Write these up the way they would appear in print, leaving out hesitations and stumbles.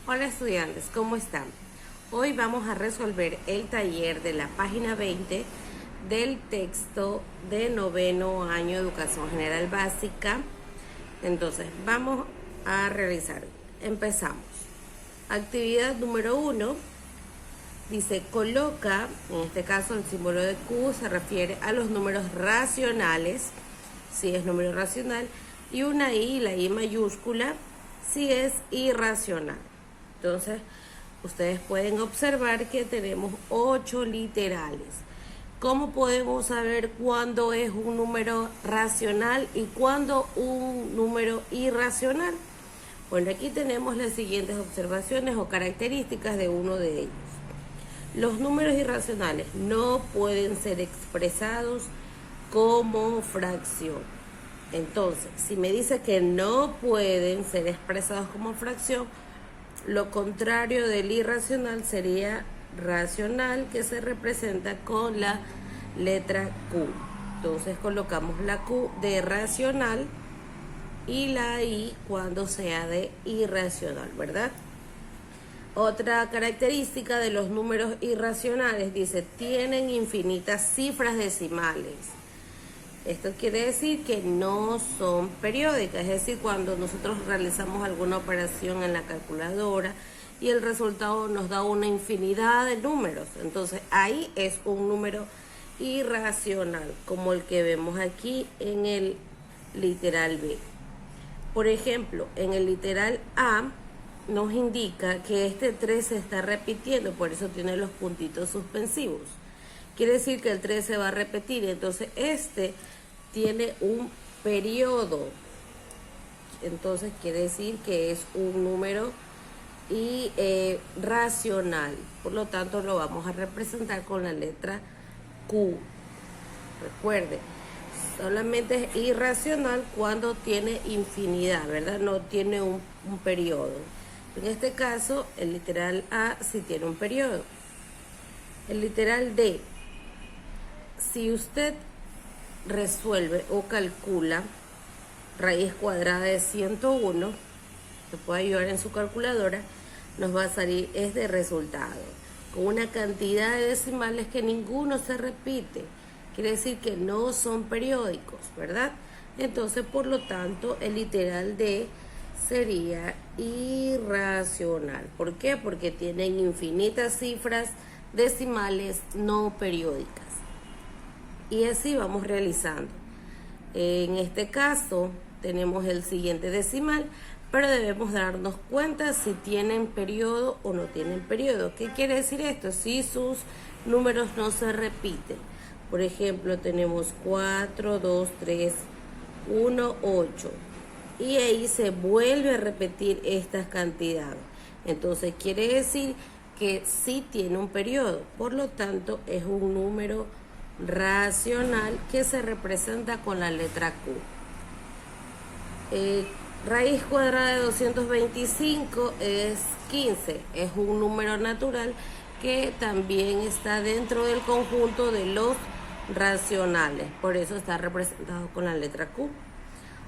Hola estudiantes, ¿cómo están? Hoy vamos a resolver el taller de la página 20 del texto de noveno año de Educación General Básica. Entonces, vamos a realizar. Empezamos. Actividad número 1. Dice, coloca, en este caso el símbolo de Q se refiere a los números racionales, si es número racional, y una I, la I mayúscula, si es irracional. Entonces, ustedes pueden observar que tenemos 8 literales. ¿Cómo podemos saber cuándo es un número racional y cuándo un número irracional? Bueno, aquí tenemos las siguientes observaciones o características de uno de ellos. Los números irracionales no pueden ser expresados como fracción. Entonces, si me dice que no pueden ser expresados como fracción, lo contrario del irracional sería racional, que se representa con la letra Q. Entonces colocamos la Q de racional y la I cuando sea de irracional, ¿verdad? Otra característica de los números irracionales, dice, tienen infinitas cifras decimales. Esto quiere decir que no son periódicas, es decir, cuando nosotros realizamos alguna operación en la calculadora y el resultado nos da una infinidad de números, entonces ahí es un número irracional, como el que vemos aquí en el literal B. Por ejemplo, en el literal A nos indica que este 3 se está repitiendo, por eso tiene los puntitos suspensivos. Quiere decir que el 3 se va a repetir, entonces este tiene un periodo. Entonces quiere decir que es un número racional. Por lo tanto, lo vamos a representar con la letra Q. Recuerde, solamente es irracional cuando tiene infinidad, ¿verdad? No tiene un periodo. En este caso, el literal A sí tiene un periodo. El literal D. Si usted resuelve o calcula raíz cuadrada de 101, se puede ayudar en su calculadora, nos va a salir este resultado, con una cantidad de decimales que ninguno se repite. Quiere decir que no son periódicos, ¿verdad? Entonces, por lo tanto, el literal D sería irracional. ¿Por qué? Porque tienen infinitas cifras decimales no periódicas. Y así vamos realizando. En este caso tenemos el siguiente decimal, pero debemos darnos cuenta si tienen periodo o no tienen periodo. ¿Qué quiere decir esto? Si sus números no se repiten. Por ejemplo, tenemos 4, 2, 3, 1, 8. Y ahí se vuelve a repetir estas cantidades. Entonces quiere decir que sí tiene un periodo. Por lo tanto, es un número racional que se representa con la letra Q. Raíz cuadrada de 225 es 15. Es un número natural que también está dentro del conjunto de los racionales. Por eso está representado con la letra Q.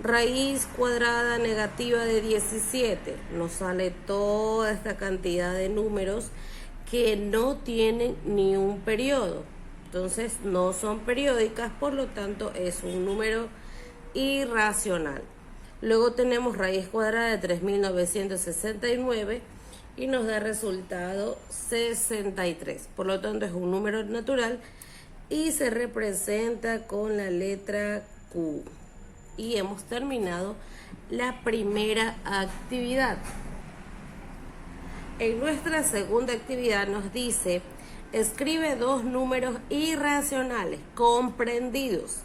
Raíz cuadrada negativa de 17. Nos sale toda esta cantidad de números que no tienen ni un periodo. Entonces no son periódicas, por lo tanto es un número irracional. Luego tenemos raíz cuadrada de 3969 y nos da resultado 63. Por lo tanto es un número natural y se representa con la letra Q. Y hemos terminado la primera actividad. En nuestra segunda actividad nos dice: escribe dos números irracionales comprendidos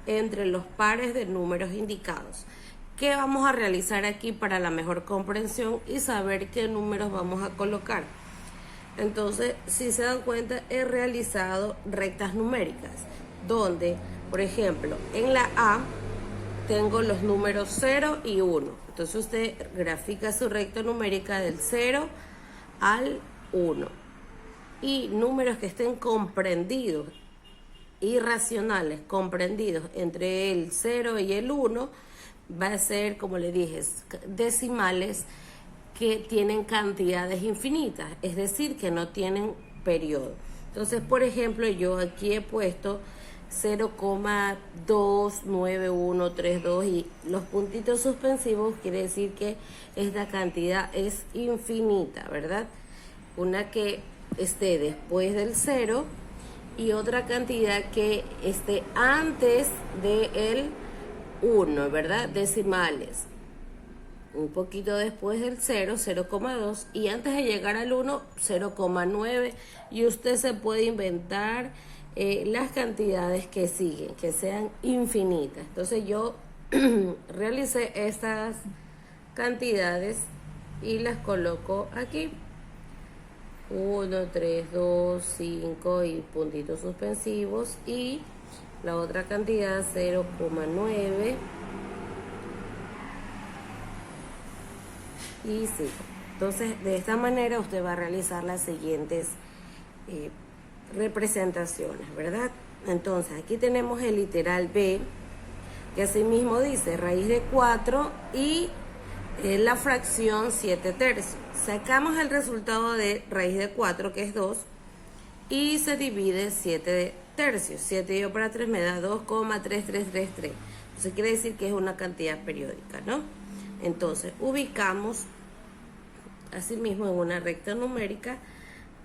entre los pares de números indicados. ¿Qué vamos a realizar aquí para la mejor comprensión y saber qué números vamos a colocar? Entonces, si se dan cuenta, he realizado rectas numéricas, donde, por ejemplo, en la A tengo los números 0 y 1. Entonces usted grafica su recta numérica del 0 al 1. Y números que estén comprendidos, irracionales, comprendidos entre el 0 y el 1, va a ser, como le dije, decimales que tienen cantidades infinitas, es decir, que no tienen periodo. Entonces, por ejemplo, yo aquí he puesto 0,29132 y los puntitos suspensivos quiere decir que esta cantidad es infinita, ¿verdad? Una que esté después del 0 y otra cantidad que esté antes del 1, ¿verdad? Decimales. Un poquito después del 0, 0,2 y antes de llegar al 1, 0,9 y usted se puede inventar las cantidades que siguen, que sean infinitas. Entonces yo realicé estas cantidades y las coloco aquí. 1, 3, 2, 5 y puntitos suspensivos y la otra cantidad 0,9 y 5. Entonces de esta manera usted va a realizar las siguientes representaciones, ¿verdad? Entonces aquí tenemos el literal B, que así mismo dice raíz de 4 y la fracción 7 tercios. Sacamos el resultado de raíz de 4, que es 2, y se divide 7 tercios. 7 yo para 3 me da 2,3333. Entonces quiere decir que es una cantidad periódica, ¿no? Entonces ubicamos asimismo en una recta numérica,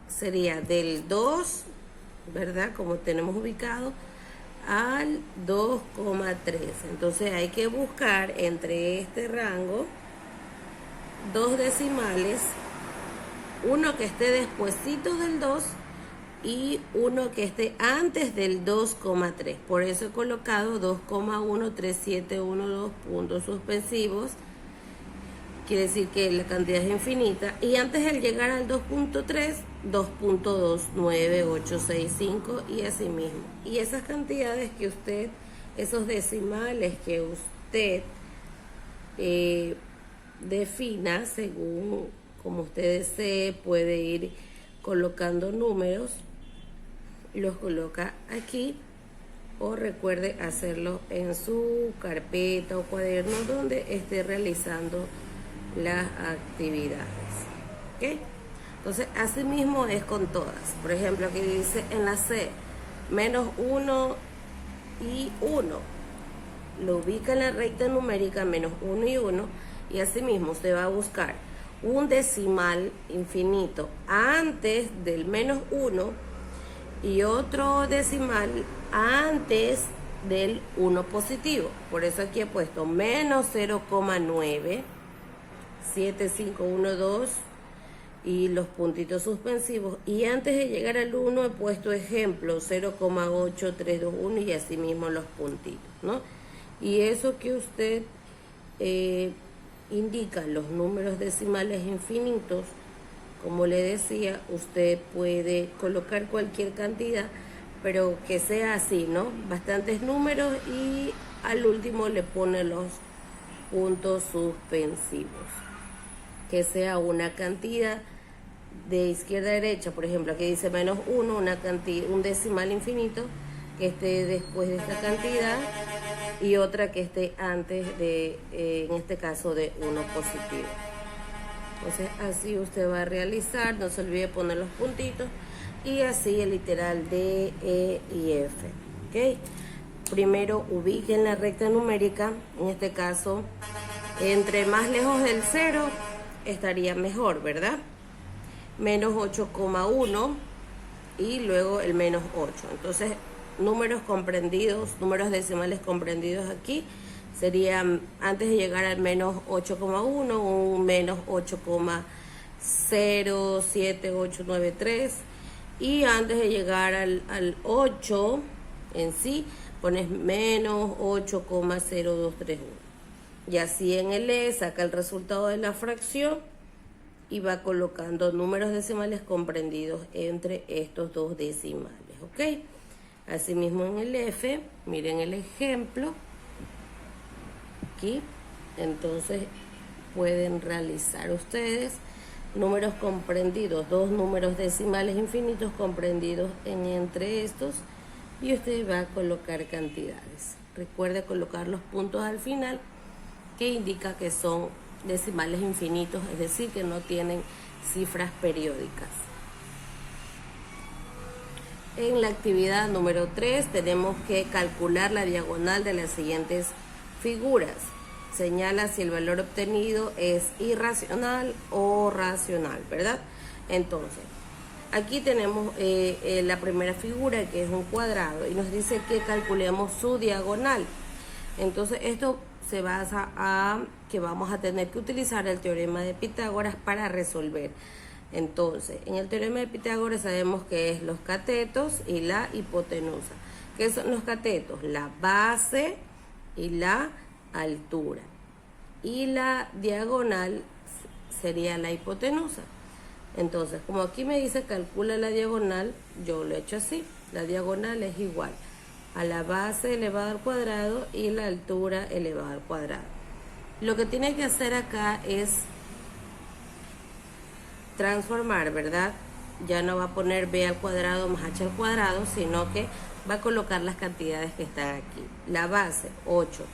sería del 2, ¿verdad? Como tenemos ubicado, al 2,3. Entonces hay que buscar entre este rango dos decimales, uno que esté despuesito del 2 y uno que esté antes del 2,3. Por eso he colocado 2,13712 puntos suspensivos. Quiere decir que la cantidad es infinita. Y antes de llegar al 2.3, 2.29865 y así mismo. Y esas cantidades que usted, esos decimales que usted defina según como usted desee, puede ir colocando números, los coloca aquí o recuerde hacerlo en su carpeta o cuaderno donde esté realizando las actividades. ¿Ok? Entonces así mismo es con todas. Por ejemplo, aquí dice en la C menos 1 y 1, lo ubica en la recta numérica menos 1 y 1 y así mismo usted va a buscar un decimal infinito antes del menos 1 y otro decimal antes del 1 positivo. Por eso aquí he puesto menos 0,97512 y los puntitos suspensivos, y antes de llegar al 1 he puesto ejemplo 0,8321 y así mismo los puntitos, ¿no? Y eso que usted indica los números decimales infinitos, como le decía, usted puede colocar cualquier cantidad, pero que sea así, ¿no? Bastantes números y al último le pone los puntos suspensivos. Que sea una cantidad de izquierda a derecha, por ejemplo, aquí dice menos 1, una cantidad, un decimal infinito que esté después de esta cantidad y otra que esté antes de, en este caso, de 1 positivo. Entonces así usted va a realizar, no se olvide poner los puntitos y así el literal D, E y F. ¿Ok? Primero ubiquen la recta numérica, en este caso, entre más lejos del 0 estaría mejor, ¿verdad? Menos 8,1 y luego el menos 8. Entonces números comprendidos, números decimales comprendidos aquí serían, antes de llegar al menos 8,1, un menos 8,07893 y antes de llegar al 8 en sí pones menos 8,0231 y así en el E saca el resultado de la fracción y va colocando números decimales comprendidos entre estos dos decimales, ¿ok? Asimismo en el F, miren el ejemplo aquí. Entonces pueden realizar ustedes números comprendidos, dos números decimales infinitos comprendidos entre estos y usted va a colocar cantidades. Recuerde colocar los puntos al final que indica que son decimales infinitos, es decir, que no tienen cifras periódicas. En la actividad número 3 tenemos que calcular la diagonal de las siguientes figuras. Señala si el valor obtenido es irracional o racional, ¿verdad? Entonces, aquí tenemos la primera figura, que es un cuadrado, y nos dice que calculemos su diagonal. Entonces, esto se basa a que vamos a tener que utilizar el teorema de Pitágoras para resolver. Entonces, en el teorema de Pitágoras sabemos que es los catetos y la hipotenusa. ¿Qué son los catetos? La base y la altura. Y la diagonal sería la hipotenusa. Entonces, como aquí me dice calcula la diagonal, yo lo he hecho así. La diagonal es igual a la base elevada al cuadrado y la altura elevada al cuadrado. Lo que tiene que hacer acá es transformar, ¿verdad? Ya no va a poner b al cuadrado más h al cuadrado, sino que va a colocar las cantidades que están aquí. La base, 8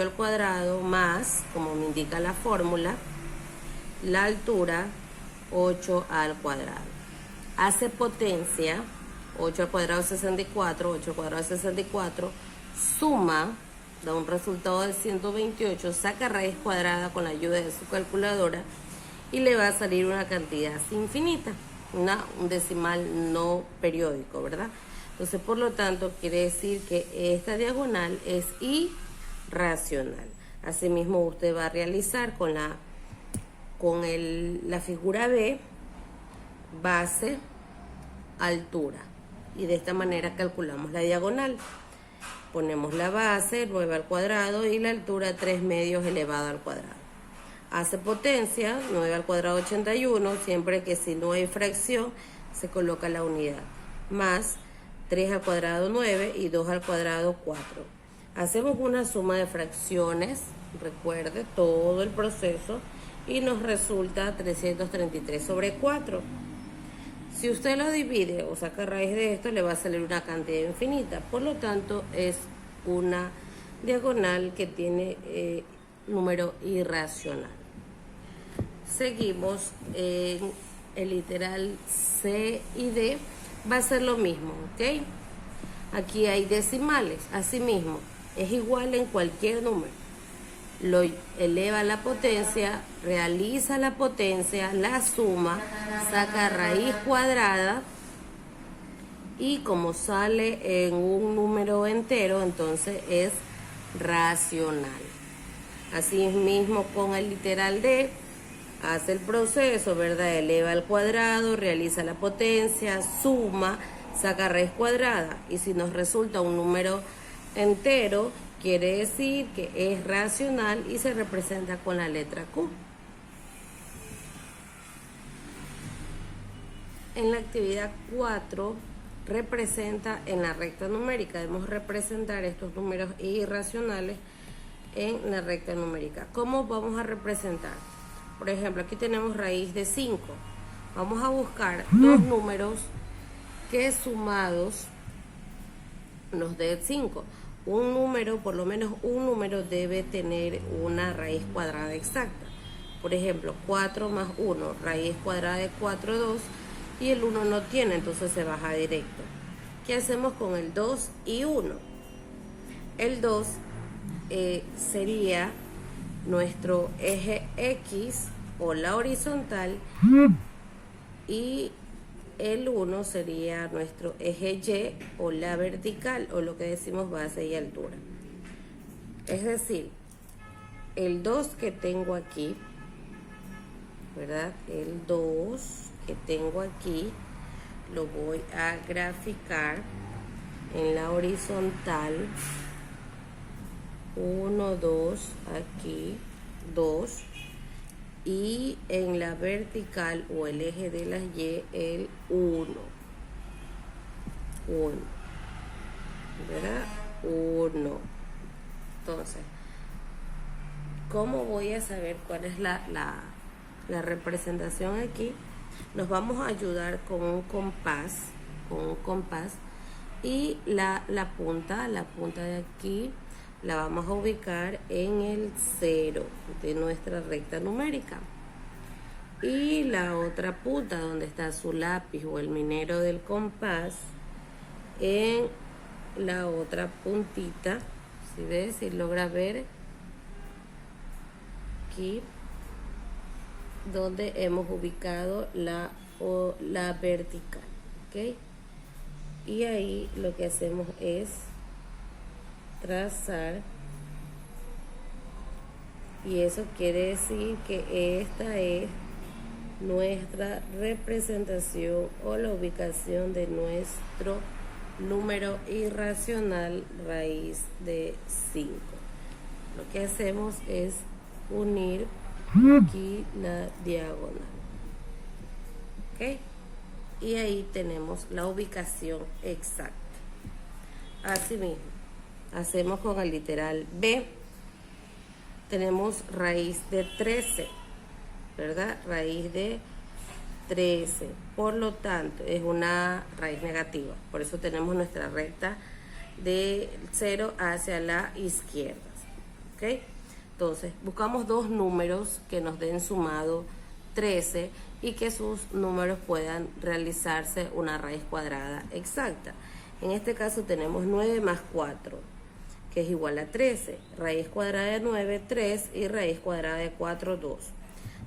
al cuadrado más, como me indica la fórmula, la altura, 8 al cuadrado. Hace potencia, 8 al cuadrado es 64, 8 al cuadrado es 64, suma, da un resultado de 128, saca raíz cuadrada con la ayuda de su calculadora y le va a salir una cantidad infinita, un decimal no periódico, ¿verdad? Entonces, por lo tanto, quiere decir que esta diagonal es irracional. Asimismo, usted va a realizar con la figura B, base, altura. Y de esta manera calculamos la diagonal. Ponemos la base, 9 al cuadrado, y la altura, 3 medios elevado al cuadrado. Hace potencia, 9 al cuadrado 81, siempre que si no hay fracción, se coloca la unidad. Más 3 al cuadrado 9 y 2 al cuadrado 4. Hacemos una suma de fracciones, recuerde todo el proceso, y nos resulta 333 sobre 4. Si usted lo divide o saca raíz de esto, le va a salir una cantidad infinita. Por lo tanto, es una diagonal que tiene número irracional. Seguimos en el literal C y D. Va a ser lo mismo, ¿ok? Aquí hay decimales. Asimismo, es igual en cualquier número. Lo eleva a la potencia, realiza la potencia, la suma, saca raíz cuadrada, y como sale en un número entero, entonces es racional. Así mismo con el literal D, hace el proceso, ¿verdad? Eleva al cuadrado, realiza la potencia, suma, saca raíz cuadrada, y si nos resulta un número entero, quiere decir que es racional y se representa con la letra Q. En la actividad 4, representa en la recta numérica. Debemos representar estos números irracionales en la recta numérica. ¿Cómo vamos a representar? Por ejemplo, aquí tenemos raíz de 5. Vamos a buscar dos números que sumados nos dé 5. Un número, por lo menos un número, debe tener una raíz cuadrada exacta. Por ejemplo, 4 más 1, raíz cuadrada de 4, 2, y el 1 no tiene, entonces se baja directo. ¿Qué hacemos con el 2 y 1? El 2 sería nuestro eje X o la horizontal, y el 1 sería nuestro eje Y o la vertical, o lo que decimos base y altura. Es decir, el 2 que tengo aquí, ¿verdad? El 2 que tengo aquí lo voy a graficar en la horizontal. 1, 2, aquí 2, y en la vertical o el eje de las Y el 1, ¿verdad? 1. Entonces, ¿cómo voy a saber cuál es la representación aquí? Nos vamos a ayudar con un compás, y la punta de aquí la vamos a ubicar en el 0 de nuestra recta numérica. Y la otra punta donde está su lápiz o el minero del compás, en la otra puntita, si ves, si logra ver aquí donde hemos ubicado la vertical, ¿ok? Y ahí lo que hacemos es trazar, y eso quiere decir que esta es nuestra representación o la ubicación de nuestro número irracional raíz de 5. Lo que hacemos es unir aquí la diagonal, ¿ok? Y ahí tenemos la ubicación exacta. Asimismo, hacemos con el literal B. Tenemos raíz de 13, ¿verdad? Raíz de 13. Por lo tanto, es una raíz negativa. Por eso tenemos nuestra recta de 0 hacia la izquierda, ¿ok? Entonces, buscamos dos números que nos den sumado 13 y que sus números puedan realizarse una raíz cuadrada exacta. En este caso tenemos 9 más 4, que es igual a 13. Raíz cuadrada de 9, 3, y raíz cuadrada de 4, 2.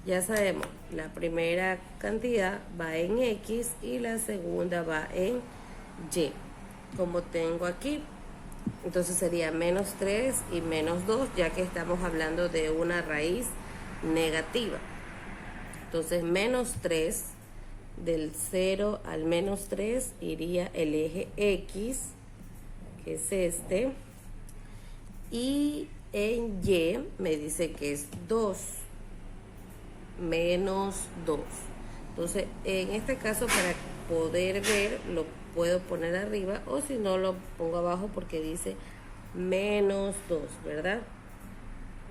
Ya sabemos, la primera cantidad va en X y la segunda va en Y, como tengo aquí. Entonces sería menos 3 y menos 2, ya que estamos hablando de una raíz negativa. Entonces menos 3, del 0 al menos 3 iría el eje X, que es este. Y en Y me dice que es 2, menos 2. Entonces, en este caso, para poder ver, lo puedo poner arriba, o si no, lo pongo abajo porque dice menos 2, ¿verdad?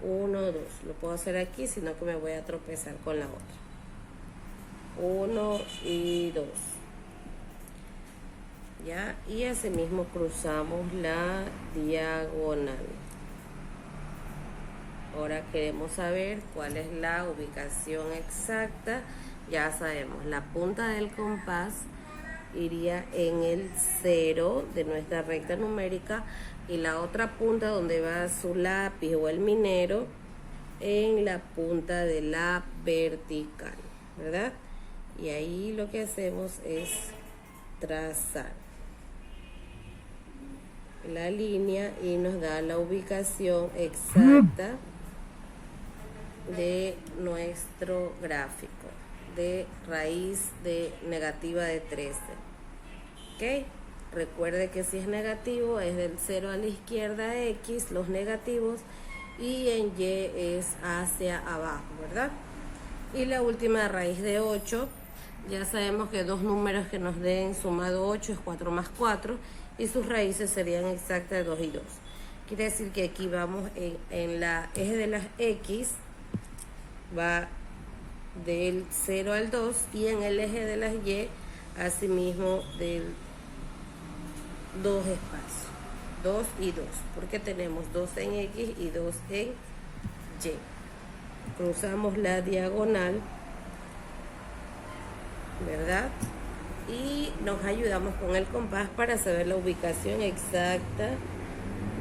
1, 2. Lo puedo hacer aquí, sino que me voy a tropezar con la otra. 1 y 2. ¿Ya? Y asimismo cruzamos la diagonal. Ahora queremos saber cuál es la ubicación exacta. Ya sabemos, la punta del compás iría en el 0 de nuestra recta numérica y la otra punta donde va su lápiz o el minero en la punta de la vertical, ¿verdad? Y ahí lo que hacemos es trazar la línea y nos da la ubicación exacta de nuestro gráfico de raíz de negativa de 13. ¿Ok? Recuerde que si es negativo es del 0 a la izquierda X, los negativos, y en Y es hacia abajo, ¿verdad? Y la última raíz de 8, ya sabemos que dos números que nos den sumado 8 es 4 más 4, y sus raíces serían exactas de 2 y 2. Quiere decir que aquí vamos en la eje de las X, va del 0 al 2, y en el eje de las Y, asimismo del 2 espacios, 2 y 2, porque tenemos 2 en X y 2 en Y. Cruzamos la diagonal, ¿verdad? Y nos ayudamos con el compás para saber la ubicación exacta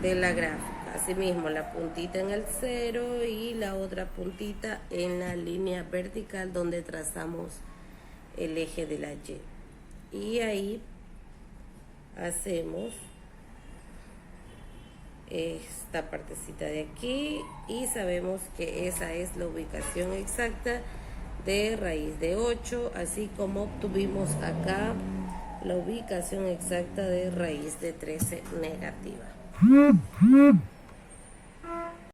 de la gráfica. Asimismo, la puntita en el 0 y la otra puntita en la línea vertical donde trazamos el eje de la Y. Y ahí hacemos esta partecita de aquí y sabemos que esa es la ubicación exacta de raíz de 8, así como obtuvimos acá la ubicación exacta de raíz de 13 negativa.